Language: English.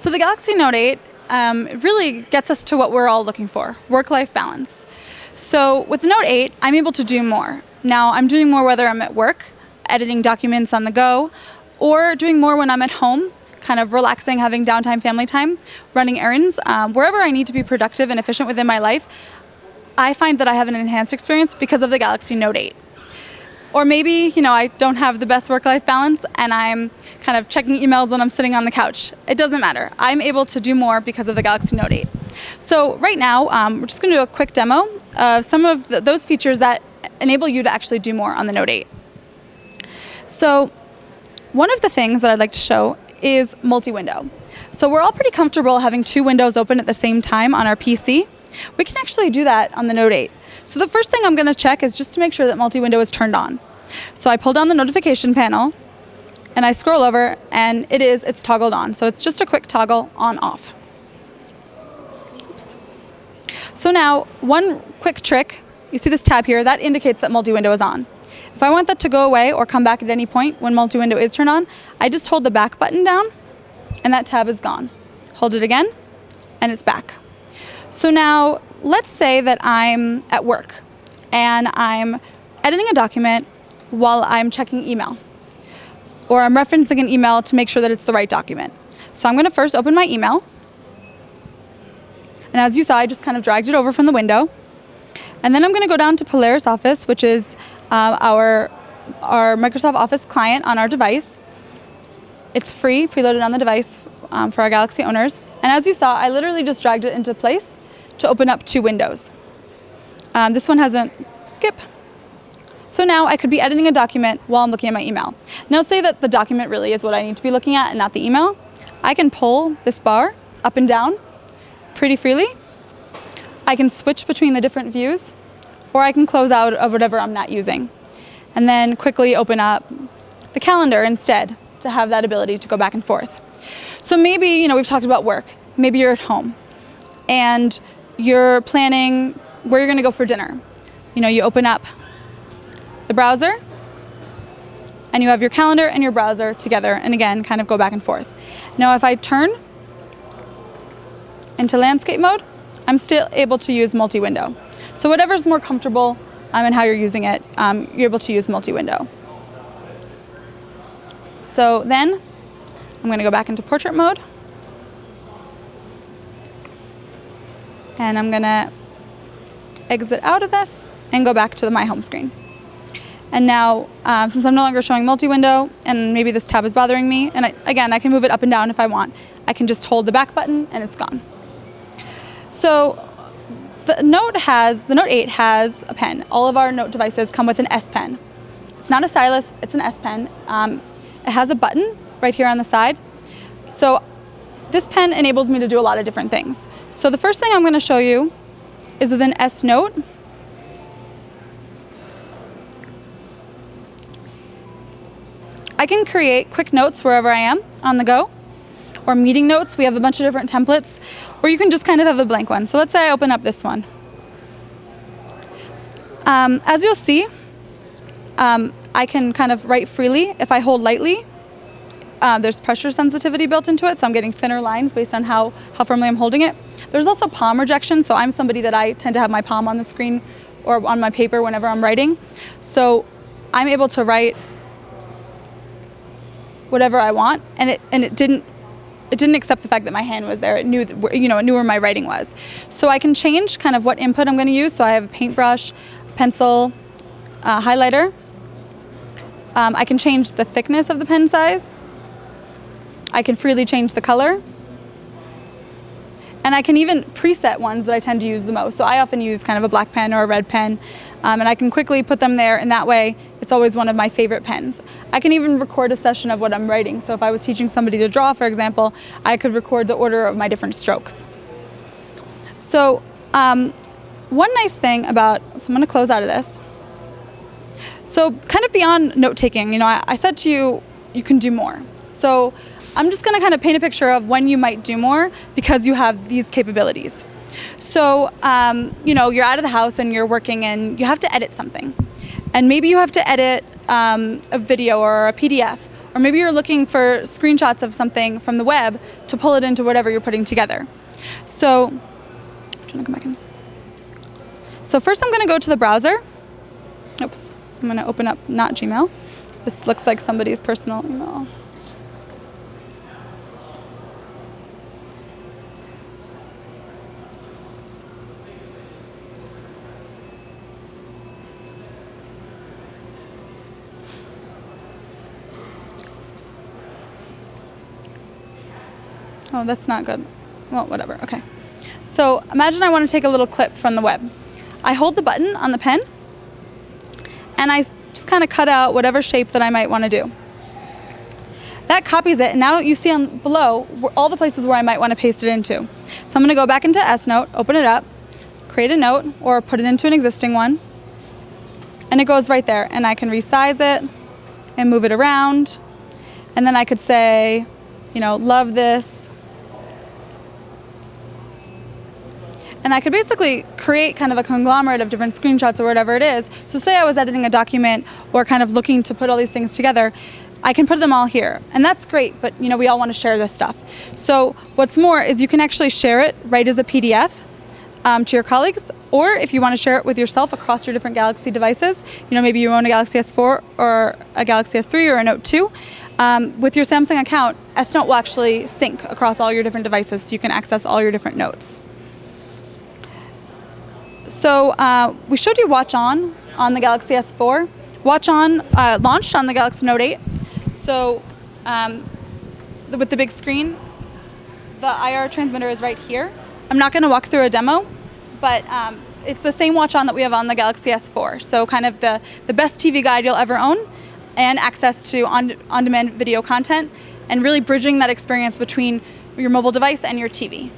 So the Galaxy Note 8 really gets us to what we're all looking for, work-life balance. So with the Note 8, I'm able to do more. Now I'm doing more whether I'm at work, editing documents on the go, or doing more when I'm at home, kind of relaxing, having downtime, family time, running errands. Wherever I need to be productive and efficient within my life, I find that I have an enhanced experience because of the Galaxy Note 8. Or maybe, I don't have the best work-life balance and I'm kind of checking emails when I'm sitting on the couch. It doesn't matter. I'm able to do more because of the Galaxy Note 8. So right now, we're just going to do a quick demo of some of those features that enable you to actually do more on the Note 8. So one of the things that I'd like to show is multi-window. So we're all pretty comfortable having two windows open at the same time on our PC. We can actually do that on the Note 8. So the first thing I'm going to check is just to make sure that multi-window is turned on. So I pull down the notification panel and I scroll over and it's toggled on. So it's just a quick toggle on-off. Oops. So now one quick trick, you see this tab here, that indicates that multi-window is on. If I want that to go away or come back at any point when multi-window is turned on, I just hold the back button down and that tab is gone. Hold it again and it's back. So now let's say that I'm at work and I'm editing a document while I'm checking email, or I'm referencing an email to make sure that it's the right document. So I'm going to first open my email, and as you saw, I just kind of dragged it over from the window, and then I'm going to go down to Polaris Office, which is our Microsoft Office client on our device. It's free, preloaded on the device for our Galaxy owners, and as you saw, I literally just dragged it into place to open up two windows. This one has a skip. So now I could be editing a document while I'm looking at my email. Now say that the document really is what I need to be looking at and not the email. I can pull this bar up and down pretty freely. I can switch between the different views, or I can close out of whatever I'm not using. And then quickly open up the calendar instead to have that ability to go back and forth. So maybe, we've talked about work. Maybe you're at home and you're planning where you're going to go for dinner. You open up the browser and you have your calendar and your browser together, and again, kind of go back and forth. Now, if I turn into landscape mode, I'm still able to use multi-window. So whatever's more comfortable and how you're using it, you're able to use multi-window. So then I'm going to go back into portrait mode. And I'm going to exit out of this and go back to my home screen. And now, since I'm no longer showing multi-window, and maybe this tab is bothering me, and I can move it up and down if I want, I can just hold the back button and it's gone. So the Note 8 has a pen. All of our Note devices come with an S Pen. It's not a stylus, it's an S Pen. It has a button right here on the side. So this pen enables me to do a lot of different things. So the first thing I'm going to show you is with an S Note. I can create quick notes wherever I am on the go, or meeting notes. We have a bunch of different templates, or you can just kind of have a blank one. So let's say I open up this one. As you'll see, I can kind of write freely. If I hold lightly, there's pressure sensitivity built into it, so I'm getting thinner lines based on how firmly I'm holding it. There's also palm rejection, so I'm somebody that I tend to have my palm on the screen or on my paper whenever I'm writing. So I'm able to write whatever I want, and it didn't accept the fact that my hand was there. It knew that, it knew where my writing was. So I can change kind of what input I'm going to use. So I have a paintbrush, pencil, highlighter. I can change the thickness of the pen size. I can freely change the color. And I can even preset ones that I tend to use the most. So I often use kind of a black pen or a red pen, and I can quickly put them there, and that way it's always one of my favorite pens. I can even record a session of what I'm writing. So if I was teaching somebody to draw, for example, I could record the order of my different strokes. So one nice thing so I'm going to close out of this. So kind of beyond note-taking, I said to you, you can do more. So I'm just going to kind of paint a picture of when you might do more because you have these capabilities. So, you're out of the house and you're working and you have to edit something. And maybe you have to edit a video or a PDF, Or maybe you're looking for screenshots of something from the web to pull it into whatever you're putting together. So, I'm trying to come back in. So first I'm going to go to the browser. Oops, I'm going to open up not Gmail. This looks like somebody's personal email. Oh, that's not good. Well, whatever. Okay. So imagine I want to take a little clip from the web. I hold the button on the pen, and I just kind of cut out whatever shape that I might want to do. That copies it, and now you see on below all the places where I might want to paste it into. So I'm going to go back into S-Note, open it up, create a note, or put it into an existing one, and it goes right there. And I can resize it and move it around, and then I could say, love this. And I could basically create kind of a conglomerate of different screenshots or whatever it is. So say I was editing a document or kind of looking to put all these things together, I can put them all here. And that's great, but we all want to share this stuff. So what's more is you can actually share it right as a PDF to your colleagues, or if you want to share it with yourself across your different Galaxy devices, maybe you own a Galaxy S4 or a Galaxy S3 or a Note 2, with your Samsung account, S-Note will actually sync across all your different devices so you can access all your different notes. So we showed you Watch On the Galaxy S4. Watch On launched on the Galaxy Note 8. So with the big screen, the IR transmitter is right here. I'm not going to walk through a demo, but it's the same Watch On that we have on the Galaxy S4. So kind of the best TV guide you'll ever own, and access to on-demand video content, and really bridging that experience between your mobile device and your TV.